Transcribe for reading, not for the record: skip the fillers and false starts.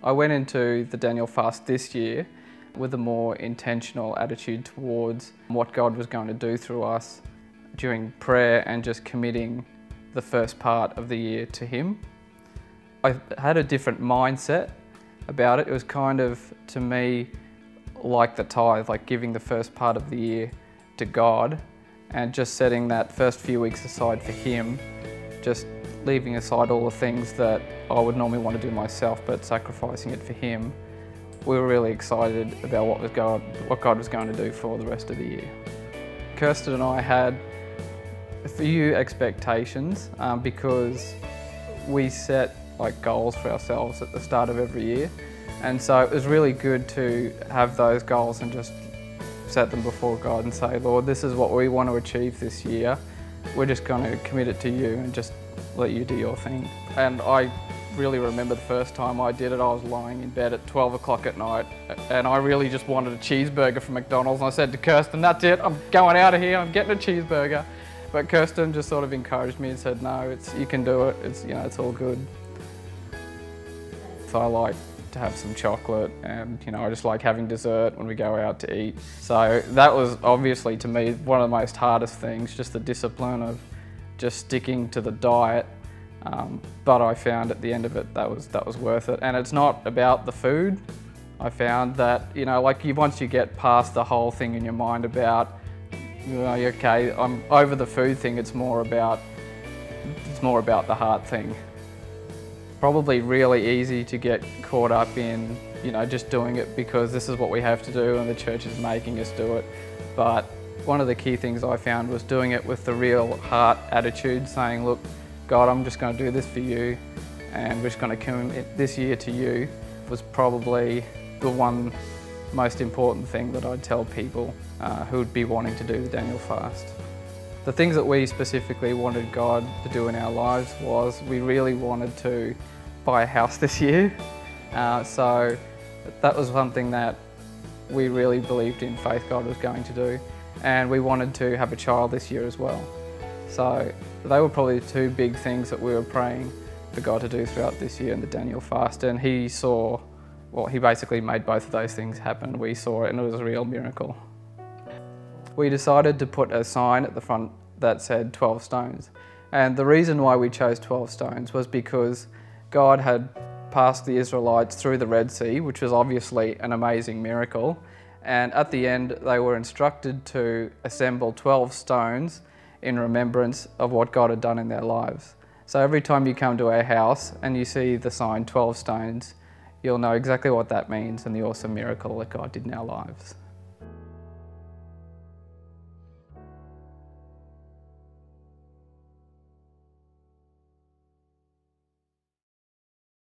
I went into the Daniel fast this year with a more intentional attitude towards what God was going to do through us during prayer and just committing the first part of the year to Him. I had a different mindset about it. It was kind of, to me, like the tithe, like giving the first part of the year to God and just setting that first few weeks aside for Him, just leaving aside all the things that I would normally want to do myself, but sacrificing it for Him. We were really excited about what God was going to do for the rest of the year. Kirsten and I had a few expectations because we set goals for ourselves at the start of every year, and so it was really good to have those goals and just set them before God and say, Lord, this is what we want to achieve this year. We're just going to commit it to You and just let You do Your thing. And I really remember the first time I did it. I was lying in bed at 12 o'clock at night and I really just wanted a cheeseburger from McDonald's, and I said to Kirsten, that's it, I'm going out of here, I'm getting a cheeseburger. But Kirsten just sort of encouraged me and said, no, you can do it, it's all good. So I like to have some chocolate, and I just like having dessert when we go out to eat. So that was obviously, to me, one of the most hardest things, just the discipline of just sticking to the diet. But I found at the end of it that was worth it. And it's not about the food. I found that once you get past the whole thing in your mind about okay, I'm over the food thing, it's more about the heart thing. Probably really easy to get caught up in just doing it because this is what we have to do and the church is making us do it. But one of the key things I found was doing it with the real heart attitude, saying, look, God, I'm just going to do this for You and we're just going to commit this year to You, was probably the one most important thing that I'd tell people who would be wanting to do the Daniel fast. The things that we specifically wanted God to do in our lives was we really wanted to buy a house this year. So that was something that we really believed in faith God was going to do. And we wanted to have a child this year as well. So they were probably the two big things that we were praying for God to do throughout this year in the Daniel fast. And He saw, He basically made both of those things happen. We saw it and it was a real miracle. We decided to put a sign at the front that said 12 stones. And the reason why we chose 12 stones was because God had passed the Israelites through the Red Sea, which was obviously an amazing miracle. And at the end, they were instructed to assemble 12 stones in remembrance of what God had done in their lives. So every time you come to our house and you see the sign 12 stones, you'll know exactly what that means and the awesome miracle that God did in our lives.